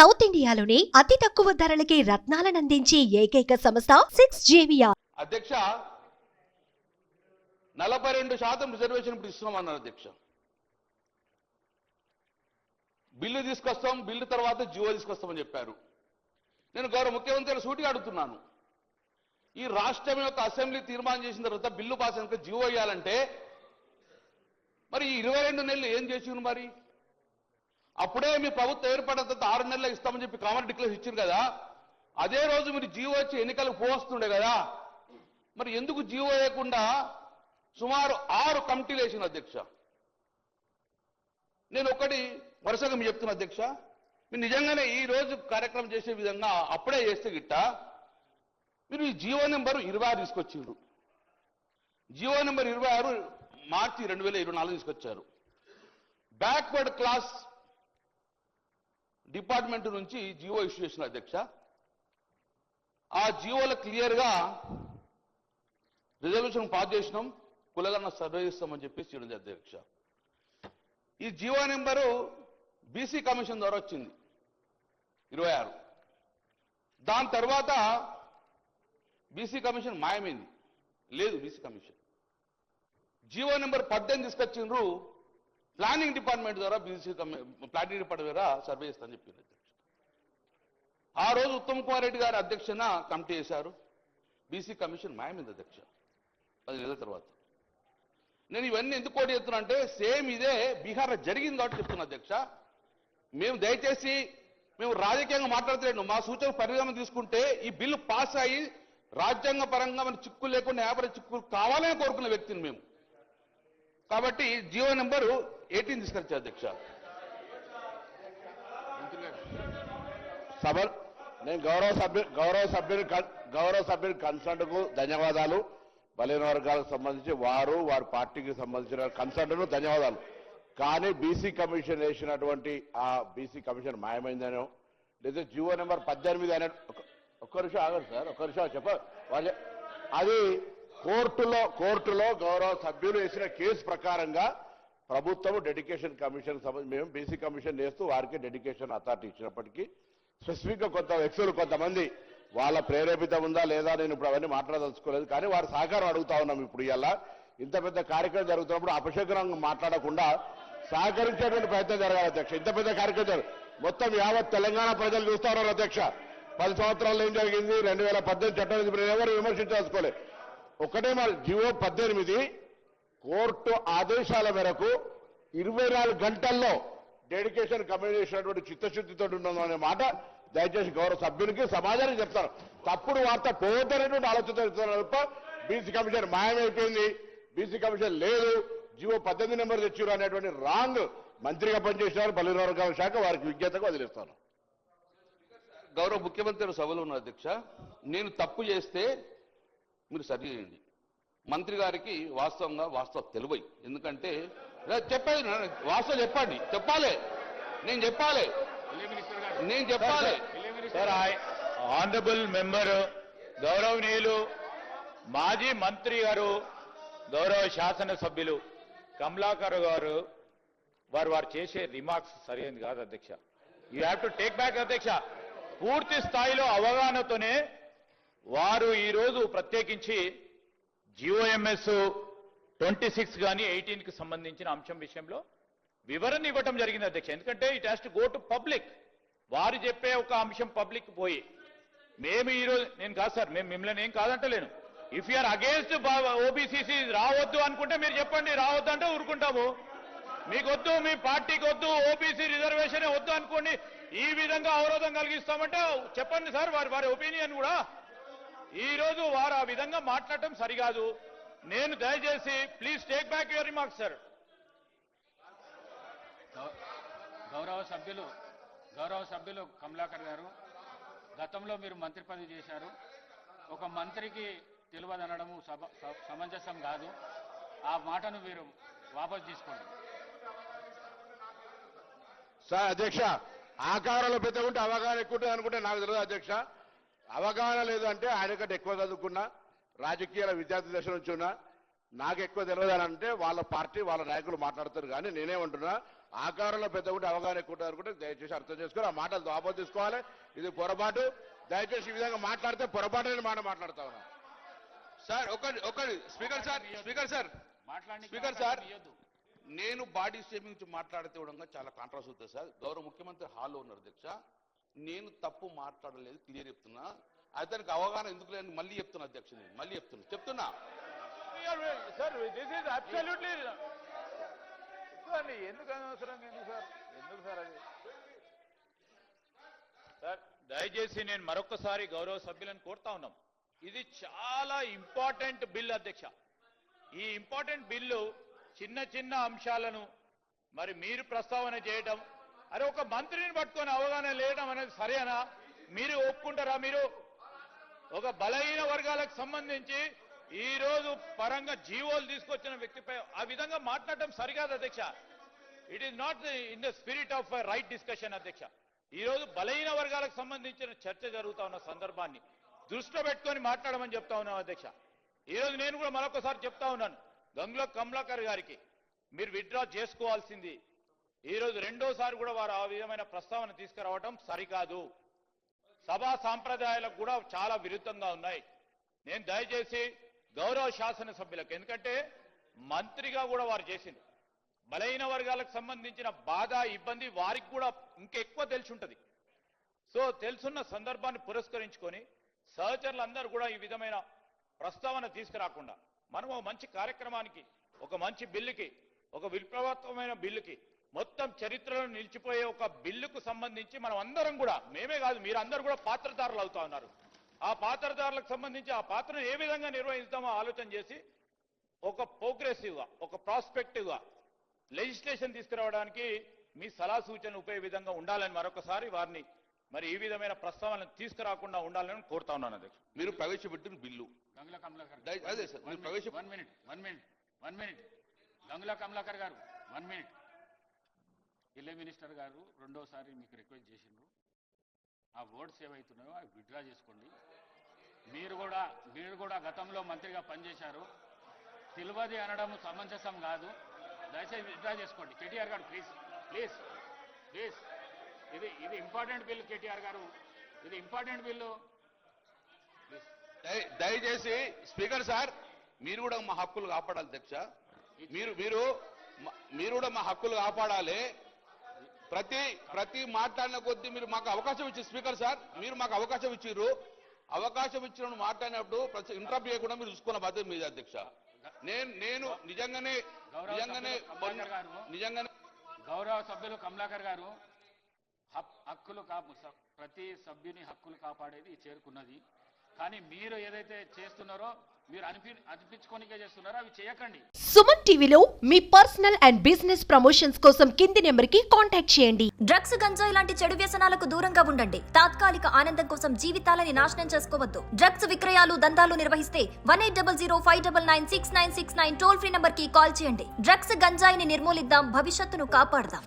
South ఇండియాలోని అతి తక్కువ ధరలకి రత్నాలనందించే ఏకైక సంస్థ 6JVR. అధ్యక్ష 42% రిజర్వేషన్ ఇప్పుడు ఇస్తున్నామన్నారు అధ్యక్ష. బిల్లు తీసుకొస్తాం, బిల్లు తర్వాత జియో తీసుకొస్తామని చెప్పారు. నేను గౌరవ ముఖ్యమంత్రి సూటిగా అడుగుతున్నాను, ఈ రాష్ట్రం యొక్క అసెంబ్లీ తీర్మానం చేసిన తర్వాత బిల్లు పాస్ అయినాక జియో వేయాలంటే మరి ఈ 22 నెలలు ఏం చేసిండ్రు? మరి అప్పుడే మీ ప్రభుత్వం ఏర్పడిన తర్వాత 6 నెలలు ఇస్తామని చెప్పి కామన్ డిక్లరేషన్ ఇచ్చారు కదా, అదే రోజు మీరు జియో వచ్చి ఎన్నికలకు పోస్తుండే కదా, మరి ఎందుకు జియో వేయకుండా సుమారు 6 కమిటీలు వేసిన అధ్యక్ష? నేను ఒకటి వరుసగా మీకు చెప్తున్నా అధ్యక్ష, మీరు నిజంగానే ఈ రోజు కార్యక్రమం చేసే విధంగా అప్పుడే చేస్తే గిట్ట మీరు ఈ జియో నెంబర్ 26 తీసుకొచ్చిండ్రు. జియో నెంబర్ 26 మార్చి 2024 తీసుకొచ్చారు. బ్యాక్వర్డ్ క్లాస్ డిపార్ట్మెంట్ నుంచి జియో ఇష్యూ చేసిన అధ్యక్ష. ఆ జియోలో క్లియర్గా రిజర్వేషన్ పాస్ చేసినాం, కులగన్న సర్వే చేస్తామని చెప్పేసి చేయడం అధ్యక్ష. ఈ జియో నెంబరు బీసీ కమిషన్ ద్వారా వచ్చింది 26. దాని తర్వాత బీసీ కమిషన్ మాయమైంది, లేదు బీసీ కమిషన్. జియో నెంబర్ 18 తీసుకొచ్చిండ్రు, ప్లానింగ్ డిపార్ట్మెంట్ ద్వారా ప్లానింగ్ డిపార్ట్మెంట్ ద్వారా సర్వే చేస్తామని చెప్పింది అధ్యక్ష. ఆ రోజు ఉత్తమ్ కుమార్ రెడ్డి గారి అధ్యక్షన కమిటీ చేశారు, బీసీ కమిషన్ మాయమైంది అధ్యక్ష 10 నెలల తర్వాత. నేను ఇవన్నీ ఎందుకు కోటి చెప్తున్నా అంటే సేమ్ ఇదే బీహార్లో జరిగింది కాబట్టి చెప్తున్నా అధ్యక్ష. మేము దయచేసి మేము రాజకీయంగా మాట్లాడతలేను, మా సూచన పరిగణన తీసుకుంటే ఈ బిల్లు పాస్ అయ్యి రాజ్యాంగ పరంగా మన చిక్కులు లేకుండా యాభై చిక్కులు కావాలని కోరుకున్న వ్యక్తిని మేము. కాబట్టి జియో నెంబరు 18 తీసుకొచ్చారు అధ్యక్ష. సభ నేను గౌరవ సభ్యుని కన్సర్న్ కు ధన్యవాదాలు. బలైన వర్గాలకు సంబంధించి వారి పార్టీకి సంబంధించిన కన్సర్న్ ధన్యవాదాలు. కానీ బీసీ కమిషన్ వేసినటువంటి ఆ బీసీ కమిషన్ మాయమైందనో లేదా జియో నెంబర్ 18 అనే ఒక్క నిమిషం ఆగరు సార్, ఒక్క నిమిషం చెప్పాలి. అది కోర్టులో గౌరవ సభ్యులు వేసిన కేసు ప్రకారంగా ప్రభుత్వం డెడికేషన్ కమిషన్ మేము బీసీ కమిషన్ వేస్తూ వారికి డెడికేషన్ అథారిటీ ఇచ్చినప్పటికీ స్పెసిఫిక్గా కొంత వ్యక్తులు కొంతమంది వాళ్ళ ప్రేరేపిత ఉందా లేదా నేను ఇప్పుడు అవన్నీ మాట్లాడదలుచుకోలేదు, కానీ వారి సహకారం అడుగుతా ఉన్నాం. ఇప్పుడు ఇలా ఇంత పెద్ద కార్యక్రమం జరుగుతున్నప్పుడు అపశకునంగా మాట్లాడకుండా సహకరించేటువంటి ప్రయత్నం జరగాలి అధ్యక్ష. ఇంత పెద్ద కార్యక్రమం మొత్తం యావత్ తెలంగాణ ప్రజలు చూస్తా ఉన్నారు అధ్యక్ష. 10 సంవత్సరాల్లో ఏం జరిగింది, 2018 చట్టం ఎవరు విమర్శించదలుచుకోలేదు. ఒకటే మరి జియో 18 కోర్టు ఆదేశాల మేరకు 24 గంటల్లో డెడికేషన్ కమిషన్ చేసినటువంటి చిత్తశుద్ధితో ఉన్నదనే మాట దయచేసి గౌరవ సభ్యునికి సమాజానికి చెప్తారు. తప్పుడు వార్త పోతనేటువంటి ఆలోచన తప్ప బీసీ కమిషన్ మాయమైపోయింది, బీసీ కమిషన్ లేదు, జియో 18 నెంబర్ తెచ్చారు అనేటువంటి రాంగ్ మంత్రిగా పనిచేసినారు బలైన వర్గాల శాఖ. వారికి విజ్ఞతగా వదిలేస్తాను. గౌరవ ముఖ్యమంత్రి సభలో ఉన్న అధ్యక్ష, నేను తప్పు చేస్తే మీరు సరి చేయండి. మంత్రి గారికి వాస్తవం తెలివై, ఎందుకంటే చెప్పాలి, వాస్తవం చెప్పాలి, నేను చెప్పాలి. సార్, ఆనరబుల్ మెంబర్ గౌరవనీయులు మాజీ మంత్రి గారు గౌరవ శాసనసభ్యులు కమలాకర్ గారు వారు చేసే రిమార్క్స్ సరైనది కాదు అధ్యక్ష. You have to take back అధ్యక్ష. పూర్తి స్థాయిలో అవగాహనతోనే వారు ఈరోజు ప్రత్యేకించి జియోఎంఎస్ 26 కానీ 18కి సంబంధించిన అంశం విషయంలో వివరణ ఇవ్వటం జరిగింది అధ్యక్ష. ఎందుకంటే it has to go to public. వారు చెప్పే ఒక అంశం పబ్లిక్ పోయి మేము ఈరోజు నేను కాదు సార్, మేము మిమ్మల్ని ఏం కాదంటలేను. ఇఫ్ యూఆర్ అగేన్స్ట్ ఓబీసీసీ రావద్దు అనుకుంటే మీరు చెప్పండి, రావద్దు అంటే ఊరుకుంటాము. మీకు వద్దు, మీ పార్టీకి వద్దు, ఓబీసీ రిజర్వేషన్ వద్దు అనుకోండి, ఈ విధంగా అవరోధం కలిగిస్తామంటే చెప్పండి సార్. వారి ఒపీనియన్ కూడా ఈ రోజు వారు ఆ విధంగా మాట్లాడటం సరికాదు. నేను దయచేసి please take back your remarks sir. గౌరవ సభ్యులు కమలాకర్ గారు, గతంలో మీరు మంత్రి పదవి చేశారు. ఒక మంత్రికి తెలియదనడము సమంజసం కాదు. ఆ మాటను మీరు వాపసు తీసుకోండి. సార్ అధ్యక్ష, ఆకారంలో పెద్ద ఉంటే అవగాహన ఎక్కువ ఉంటుంది అనుకుంటే నాకు తెలియదు అధ్యక్ష. అవగాహన లేదు అంటే ఆయన కంటే ఎక్కువ చదువుకున్నా, రాజకీయాల విద్యార్థి దశ నుంచి ఉన్నా, నాకు ఎక్కువ తెలియదు అని అంటే వాళ్ళ పార్టీ వాళ్ళ నాయకులు మాట్లాడతారు. కానీ నేనేమంటున్నా, ఆకారంలో పెద్ద ఉంటే అవగాహన ఎక్కువ ఉంటుంది అనుకుంటే దయచేసి అర్థం చేసుకొని ఆ మాటలు ఆపో తీసుకోవాలి. ఇది పొరపాటు. దయచేసి ఈ విధంగా మాట్లాడితే పొరపాటు మాట మాట్లాడుతా ఉన్నా. సార్ ఒకటి స్పీకర్ సార్ మాట్లాడి స్పీకర్ సార్ నేను బాడీ షేమింగ్ గురించి మాట్లాడితే కూడా చాలా కాంట్రాస్ట్ అవుతుంది సార్. గౌరవ ముఖ్యమంత్రి హాల్లో ఉన్నారు అధ్యక్ష. నేను తప్పు మాట్లాడలేదు, క్లియర్ చెప్తున్నా. అతనికి అవగాహన ఎందుకు లేదని మళ్ళీ చెప్తున్నా అధ్యక్ష. నేను మళ్ళీ చెప్తున్నా సార్ దిస్ ఈజ్ అబ్సల్యూట్లీ ఎందుకు అనవసరంగా ఎందుకు సార్ అది సార్ దయచేసి నేను మరొకసారి గౌరవ సభ్యులను కోరుతా ఉన్నాం. ఇది చాలా ఇంపార్టెంట్ బిల్ అధ్యక్ష. ఈ ఇంపార్టెంట్ బిల్లు చిన్న చిన్న అంశాలను మరి మీరు ప్రస్తావన చేయడం, అరే ఒక మంత్రిని పట్టుకొని అవగాహన లేయడం అనేది సరేనా? మీరు ఒప్పుకుంటారా? మీరు ఒక బలహీన వర్గాలకు సంబంధించి ఈ రోజు పరంగా జీవోలు తీసుకొచ్చిన వ్యక్తిపై ఆ విధంగా మాట్లాడటం సరికాదు అధ్యక్ష. It is not in the spirit of right discussion అధ్యక్ష. ఈ రోజు బలహీన వర్గాలకు సంబంధించిన చర్చ జరుగుతా ఉన్న సందర్భాన్ని దృష్టిలో పెట్టుకొని మాట్లాడమని చెప్తా ఉన్నాం అధ్యక్ష. ఈ రోజు నేను కూడా మరొకసారి చెప్తా ఉన్నాను, గంగుల కమలాకర్ గారికి మీరు విత్డ్రా చేసుకోవాల్సింది. ఈ రోజు రెండోసారి కూడా వారు ఆ విధమైన ప్రస్తావన తీసుకురావడం సరికాదు. సభా సాంప్రదాయాలకు కూడా చాలా విరుద్ధంగా ఉన్నాయి. నేను దయచేసి గౌరవ శాసనసభ్యులకు, ఎందుకంటే మంత్రిగా కూడా వారు చేసింది, బలహీన వర్గాలకు సంబంధించిన బాధ ఇబ్బంది వారికి కూడా ఇంకెక్కువ తెలిసి ఉంటుంది. సో తెలుసున్న సందర్భాన్ని పురస్కరించుకొని సహచరులందరూ కూడా ఈ విధమైన ప్రస్తావన తీసుకురాకుండా మనం ఒక మంచి కార్యక్రమానికి, ఒక మంచి బిల్లుకి, ఒక విప్లవాత్మకమైన బిల్లుకి, మొత్తం చరిత్రలో నిలిచిపోయే ఒక బిల్లుకు సంబంధించి మనం అందరం కూడా, మేమే కాదు మీరందరూ కూడా పాత్రధారులు అవుతా ఉన్నారు. ఆ పాత్రధారులకు సంబంధించి ఆ పాత్రను ఏ విధంగా నిర్వహిస్తామో ఆలోచన చేసి ఒక ప్రోగ్రెసివ్గా, ఒక ప్రాస్పెక్టివ్గా లెజిస్లేషన్ తీసుకురావడానికి మీ సలహా సూచనలు ఉపయోగ విధంగా ఉండాలని మరొకసారి వారిని మరి ఈ విధమైన ప్రస్తావనలు తీసుకురాకుండా ఉండాలని కోరుతా ఉన్నాను అధ్యక్ష. మీరు ప్రవేశపెట్టిన బిల్లు గంగుల కమలాకర్ అదే సార్ మీరు ప్రవేశ వన్ మినిట్ గంగుల కమలాకర్ గారు 1 minute. ఇల్లే మినిస్టర్ గారు రెండోసారి మీకు రిక్వెస్ట్ చేసిండ్రు, ఆ వర్డ్స్ ఏవైతున్నాయో అవి విత్డ్రా చేసుకోండి. మీరు కూడా గతంలో మంత్రిగా పనిచేశారు, తెలియదు అనడం సమంజసం కాదు. దయచేసి విత్డ్రా చేసుకోండి. కేటీఆర్ గారు ప్లీజ్ ప్లీజ్ ప్లీజ్ ఇది ఇంపార్టెంట్ బిల్లు. కేటీఆర్ గారు ఇది ఇంపార్టెంట్ బిల్లు. దయచేసి స్పీకర్ సార్ మీరు కూడా మా హక్కులు కాపాడాలి అధ్యక్ష. మీరు కూడా మా హక్కులు కాపాడాలి. ప్రతి మాట్లాడిన కొద్దీ మీరు మాకు అవకాశం ఇచ్చారు స్పీకర్ సార్. మీరు మాకు అవకాశం ఇచ్చిర్రు. అవకాశం ఇచ్చిన మాట్లాడినప్పుడు ఇంటరప్ట్ చేయకుండా మీరు చూసుకున్న బాధ్యత మీద అధ్యక్ష. నేను నిజంగానే గౌరవ సభ్యులు కమలాకర్ గారు ప్రతి సభ్యుని హక్కులు కాపాడేది చేరుకున్నది. కానీ మీరు ఏదైతే చేస్తున్నారో మీరు అనిపించుకోనికే చేస్తున్నారో అవి చేయకండి. సుమన్ టీవీలో మీ పర్సనల్ అండ్ బిజినెస్ ప్రమోషన్స్ కోసం కింది నెంబర్కి కాంటాక్ట్ చేయండి. డ్రగ్స్, గంజాయి లాంటి చెడు వ్యసనాలకు దూరంగా ఉండండి. తాత్కాలిక ఆనందం కోసం జీవితాలని నాశనం చేసుకోవద్దు. డ్రగ్స్ విక్రయాలు, దందాలు నిర్వహిస్తే 1800-599-6969 టోల్ ఫ్రీ నంబర్ కి కాల్ చేయండి. డ్రగ్స్, గంజాయిని నిర్మూలిద్దాం, భవిష్యత్తును కాపాడదాం.